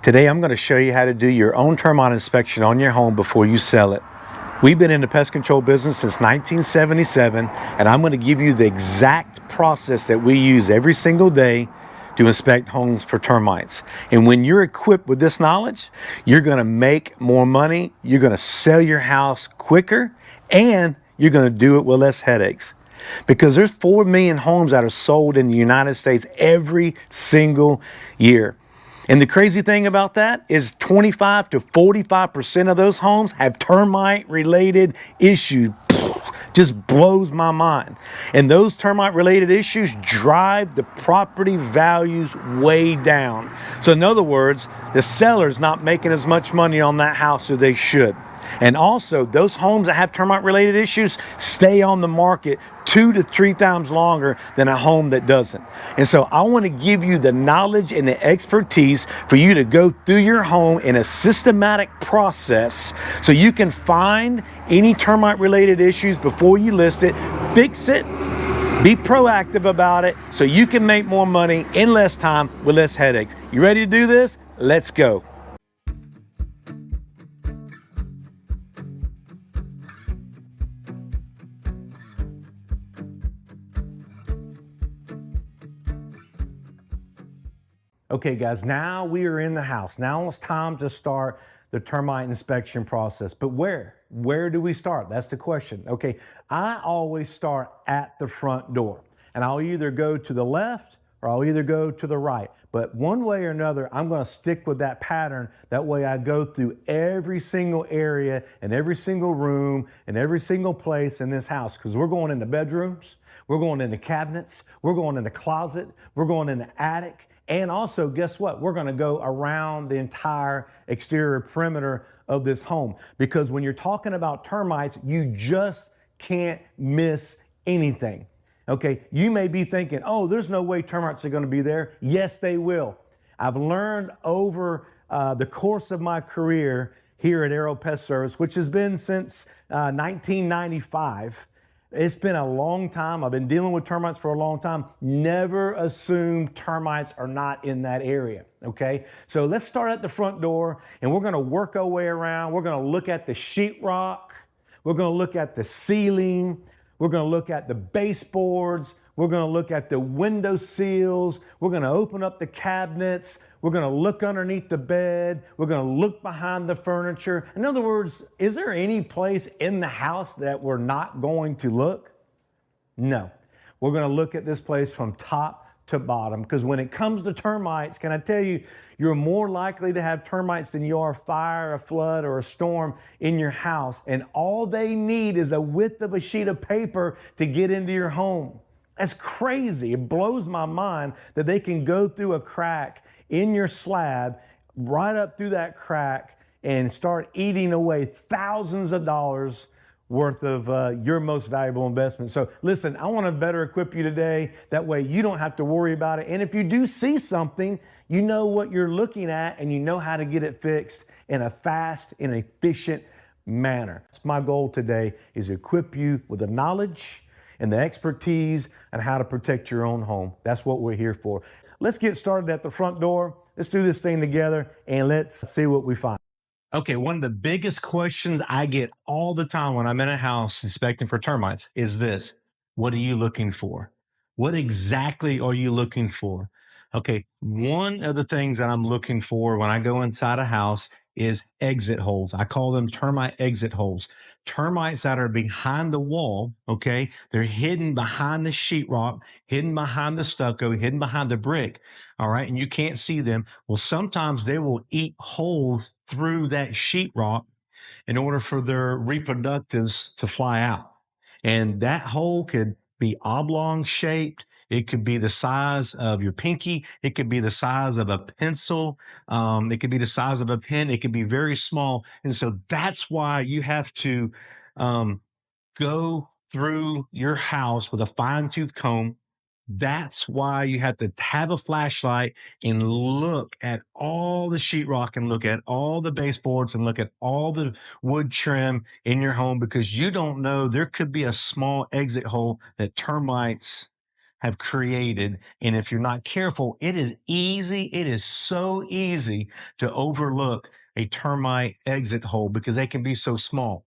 Today I'm going to show you how to do your own termite inspection on your home before you sell it. We've been in the pest control business since 1977, and I'm going to give you the exact process that we use every single day to inspect homes for termites. And when you're equipped with this knowledge, you're going to make more money, you're going to sell your house quicker, and you're going to do it with less headaches. Because there's 4 million homes that are sold in the United States every single year. And the crazy thing about that is 25 to 45% of those homes have termite-related issues. Just blows my mind. And those termite-related issues drive the property values way down. So in other words, the seller's not making as much money on that house as they should. And also, those homes that have termite-related issues stay on the market 2 to 3 times longer than a home that doesn't. And so I want to give you the knowledge and the expertise for you to go through your home in a systematic process so you can find any termite-related issues before you list it, fix it, be proactive about it so you can make more money in less time with less headaches. You ready to do this? Let's go. Okay guys, now we are in the house. Now it's time to start the termite inspection process. But where? Where do we start? That's the question. Okay, I always start at the front door. And I'll either go to the left or I'll either go to the right. But one way or another, I'm gonna stick with that pattern. That way I go through every single area and every single room and every single place in this house, because we're going into bedrooms, we're going into cabinets, we're going in the closet, we're going in the attic. And also, guess what? We're gonna go around the entire exterior perimeter of this home. Because when you're talking about termites, you just can't miss anything. Okay, you may be thinking, oh, there's no way termites are gonna be there. Yes, they will. I've learned over the course of my career here at Aero Pest Service, which has been since 1995, it's been a long time. I've been dealing with termites for a long time. Never assume termites are not in that area, okay? So let's start at the front door and we're gonna work our way around. We're gonna look at the sheetrock. We're gonna look at the ceiling. We're gonna look at the baseboards. We're gonna look at the window sills. We're gonna open up the cabinets. We're gonna look underneath the bed. We're gonna look behind the furniture. In other words, is there any place in the house that we're not going to look? No. We're gonna look at this place from top to bottom, because when it comes to termites, can I tell you, you're more likely to have termites than you are fire, a flood, or a storm in your house. And all they need is a width of a sheet of paper to get into your home. That's crazy. It blows my mind that they can go through a crack in your slab, right up through that crack, and start eating away thousands of dollars worth of your most valuable investment. So listen, I want to better equip you today. That way you don't have to worry about it. And if you do see something, you know what you're looking at and you know how to get it fixed in a fast and efficient manner. That's my goal today, is equip you with the knowledge and the expertise on how to protect your own home. That's what we're here for. Let's get started at the front door. Let's do this thing together and let's see what we find. Okay, one of the biggest questions I get all the time when I'm in a house inspecting for termites is this: what are you looking for? What exactly are you looking for? Okay, one of the things that I'm looking for when I go inside a house is exit holes. I call them termite exit holes. Termites that are behind the wall, okay? They're hidden behind the sheetrock, hidden behind the stucco, hidden behind the brick, all right? And you can't see them. Well, sometimes they will eat holes through that sheetrock in order for their reproductives to fly out. And that hole could be oblong shaped. It could be the size of your pinky. It could be the size of a pencil. It could be the size of a pen. It could be very small. And so that's why you have to um, go through your house with a fine tooth comb. That's why you have to have a flashlight and look at all the sheetrock and look at all the baseboards and look at all the wood trim in your home, because you don't know, there could be a small exit hole that termites have created. And if you're not careful, it is easy. It is so easy to overlook a termite exit hole because they can be so small.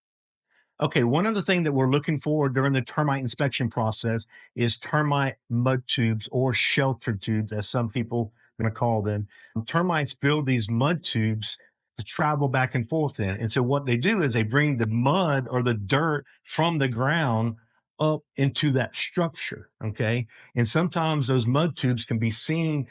Okay, one other thing that we're looking for during the termite inspection process is termite mud tubes or shelter tubes, as some people are going to call them. Termites build these mud tubes to travel back and forth in. And so what they do is they bring the mud or the dirt from the ground up into that structure. Okay. And sometimes those mud tubes can be seen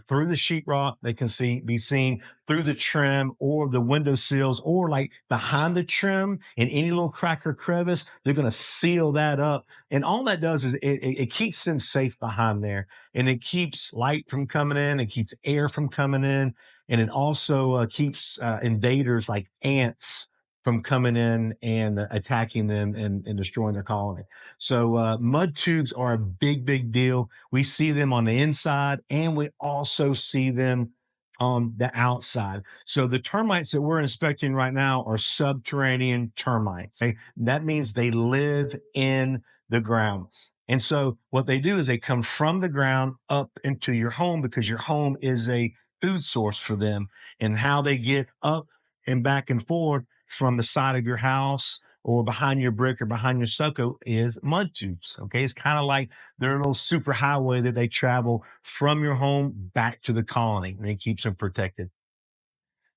through the sheetrock. They can be seen through the trim or the window sills or like behind the trim in any little crack or crevice. They're going to seal that up. And all that does is it keeps them safe behind there, and it keeps light from coming in. It keeps air from coming in. And it also keeps invaders like ants from coming in and attacking them and destroying their colony. So mud tubes are a big, big deal. We see them on the inside, and we also see them on the outside. So the termites that we're inspecting right now are subterranean termites. Okay? That means they live in the ground. And so what they do is they come from the ground up into your home because your home is a food source for them. And how they get up and back and forth from the side of your house or behind your brick or behind your stucco is mud tubes. Okay. It's kind of like their little super highway that they travel from your home back to the colony, and it keeps them protected.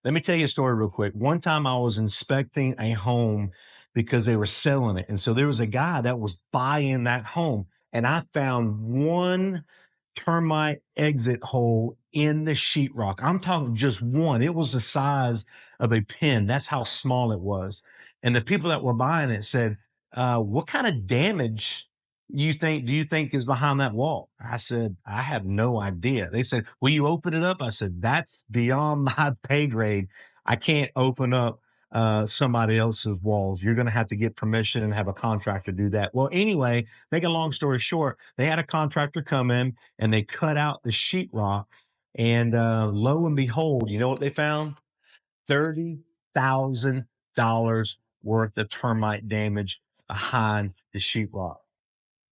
Let me tell you a story real quick. One time I was inspecting a home because they were selling it. And so there was a guy that was buying that home, and I found one termite exit hole in the sheetrock. I'm talking just one. It was the size of a pin. That's how small it was. And the people that were buying it said, what kind of damage do you think is behind that wall? I said, I have no idea. They said, will you open it up? I said, that's beyond my pay grade. I can't open up somebody else's walls. You're going to have to get permission and have a contractor do that. Well, anyway, make a long story short, they had a contractor come in and they cut out the sheetrock. And lo and behold, you know what they found? $30,000 worth of termite damage behind the sheetrock.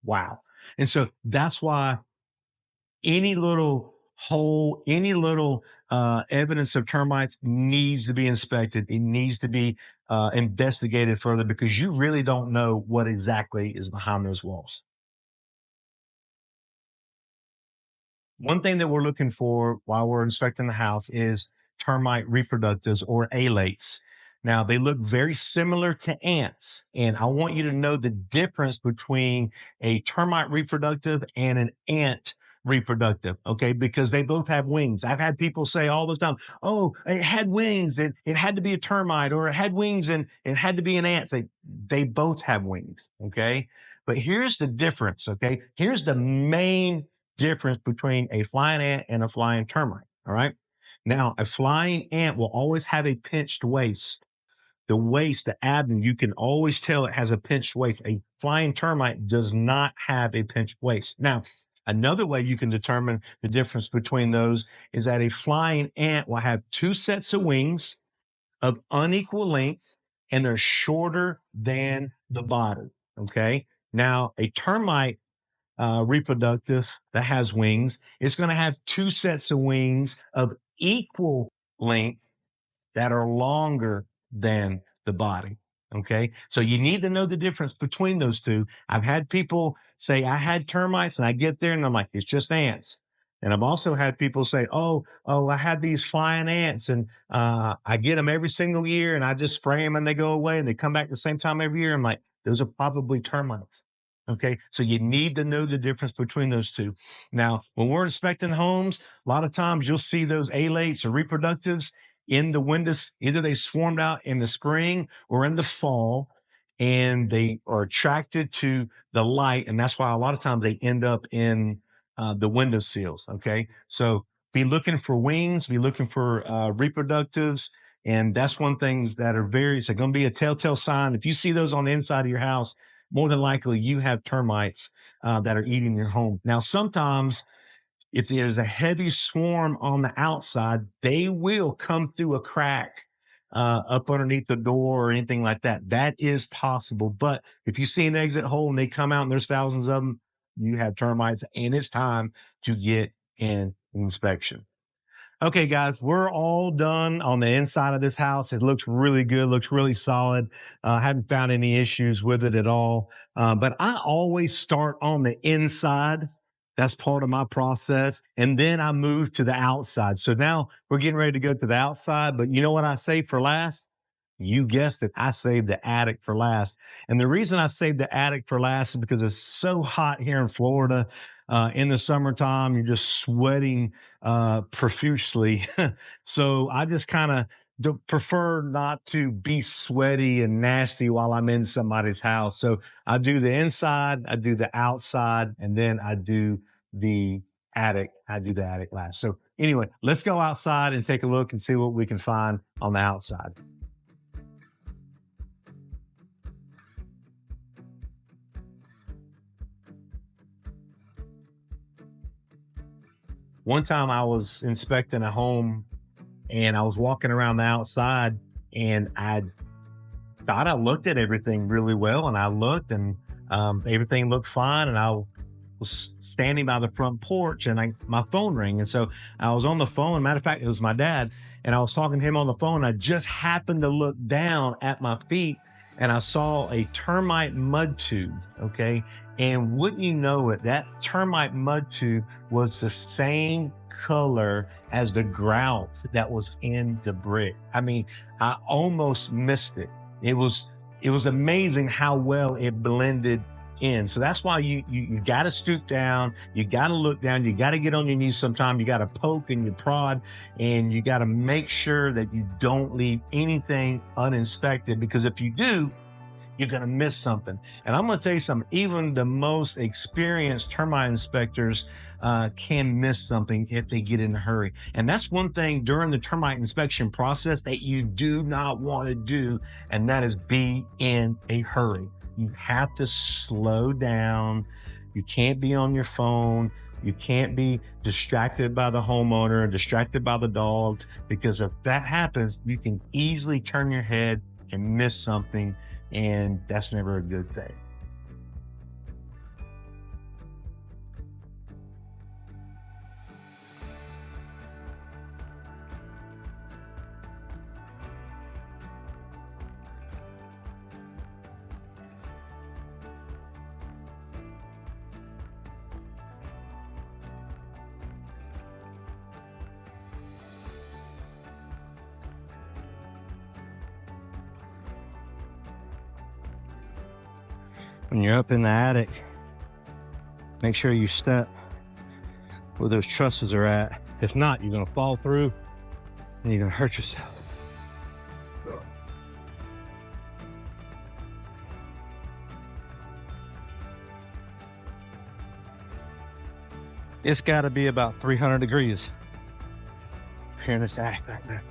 Wow. And so that's why any little hole, any little evidence of termites needs to be inspected. It needs to be investigated further because you really don't know what exactly is behind those walls. One thing that we're looking for while we're inspecting the house is termite reproductives or alates. Now, they look very similar to ants, and I want you to know the difference between a termite reproductive and an ant reproductive, okay? Because they both have wings. I've had people say all the time, oh, it had wings, it had to be a termite, or it had wings and it had to be an ant. They both have wings, okay? But here's the difference, okay? Here's the main difference between a flying ant and a flying termite. All right. Now, a flying ant will always have a pinched waist. The waist, the abdomen, you can always tell it has a pinched waist. A flying termite does not have a pinched waist. Now, another way you can determine the difference between those is that a flying ant will have two sets of wings of unequal length, and they're shorter than the body. Okay. Now, a termite reproductive that has wings, it's going to have two sets of wings of equal length that are longer than the body. Okay. So you need to know the difference between those two. I've had people say, I had termites, and I get there and I'm like, it's just ants. And I've also had people say, I had these flying ants, and I get them every single year and I just spray them and they go away and they come back the same time every year. I'm like, those are probably termites. Okay. So you need to know the difference between those two. Now, when we're inspecting homes, a lot of times you'll see those alates or reproductives in the windows. Either they swarmed out in the spring or in the fall, and they are attracted to the light. And that's why a lot of times they end up in the window sills. Okay. So be looking for wings, be looking for reproductives. And that's one thing that are it's going to be a telltale sign. If you see those on the inside of your house, more than likely you have termites that are eating your home. Now, sometimes if there's a heavy swarm on the outside, they will come through a crack up underneath the door or anything like that. That is possible. But if you see an exit hole and they come out and there's thousands of them, you have termites and it's time to get an inspection. Okay, guys, we're all done on the inside of this house. It looks really good, looks really solid. Haven't found any issues with it at all. But I always start on the inside. That's part of my process. And then I move to the outside. So now we're getting ready to go to the outside. But you know what I save for last? You guessed it. I saved the attic for last. And the reason I saved the attic for last is because it's so hot here in Florida. In the summertime, you're just sweating profusely. So I just kind of prefer not to be sweaty and nasty while I'm in somebody's house. So I do the inside, I do the outside, and then I do the attic. I do the attic last. So anyway, let's go outside and take a look and see what we can find on the outside. One time I was inspecting a home and I was walking around the outside and I thought I looked at everything really well, and I looked and everything looked fine. And I was standing by the front porch and my phone rang. And so I was on the phone. Matter of fact, it was my dad. And I was talking to him on the phone. I just happened to look down at my feet and I saw a termite mud tube. Okay. And wouldn't you know it, that termite mud tube was the same color as the grout that was in the brick. I mean, I almost missed it. It was amazing how well it blended in. So that's why you got to stoop down, you got to look down, you got to get on your knees sometime, you got to poke and you prod, and you got to make sure that you don't leave anything uninspected, because if you do, you're going to miss something. And I'm going to tell you something, even the most experienced termite inspectors can miss something if they get in a hurry. And that's one thing during the termite inspection process that you do not want to do, and that is be in a hurry. You have to slow down. You can't be on your phone. You can't be distracted by the homeowner, distracted by the dogs, because if that happens, you can easily turn your head and miss something. And that's never a good thing. When you're up in the attic, make sure you step where those trusses are at. If not, you're going to fall through and you're going to hurt yourself. It's got to be about 300 degrees here in this attic back there.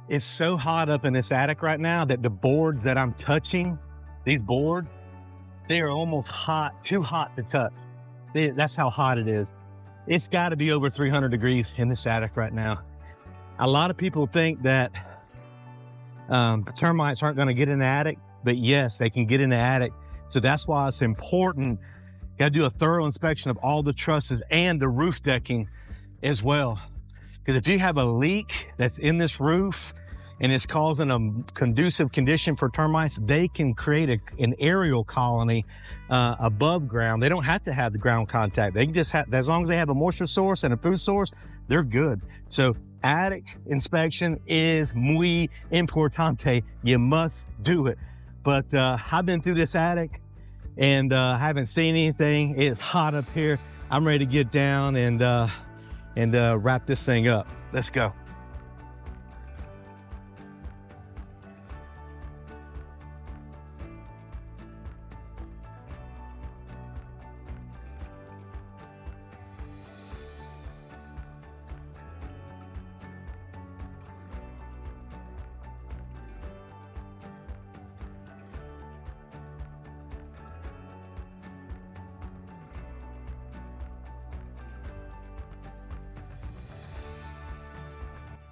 It's so hot up in this attic right now that the boards that I'm touching, these boards, they are almost hot, too hot to touch. That's how hot it is. It's got to be over 300 degrees in this attic right now. A lot of people think that termites aren't going to get in the attic, but yes, they can get in the attic. So that's why it's important. You got to do a thorough inspection of all the trusses and the roof decking as well. Because if you have a leak that's in this roof, and it's causing a conducive condition for termites, they can create an aerial colony above ground. They don't have to have the ground contact. They can just have, as long as they have a moisture source and a food source, they're good. So attic inspection is muy importante. You must do it. But I've been through this attic and haven't seen anything. It's hot up here. I'm ready to get down and wrap this thing up. Let's go.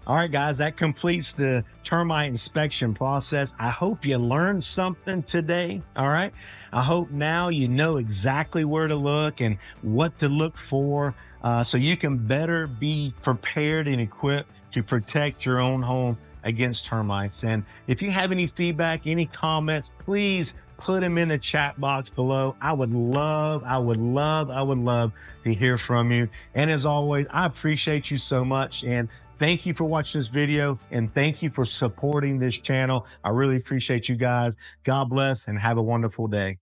All right, guys, that completes the termite inspection process. I hope you learned something today. All right. I hope now you know exactly where to look and what to look for, so you can better be prepared and equipped to protect your own home against termites. And if you have any feedback, any comments, please put them in the chat box below. I would love to hear from you. And as always, I appreciate you so much. And thank you for watching this video, and thank you for supporting this channel. I really appreciate you guys. God bless and have a wonderful day.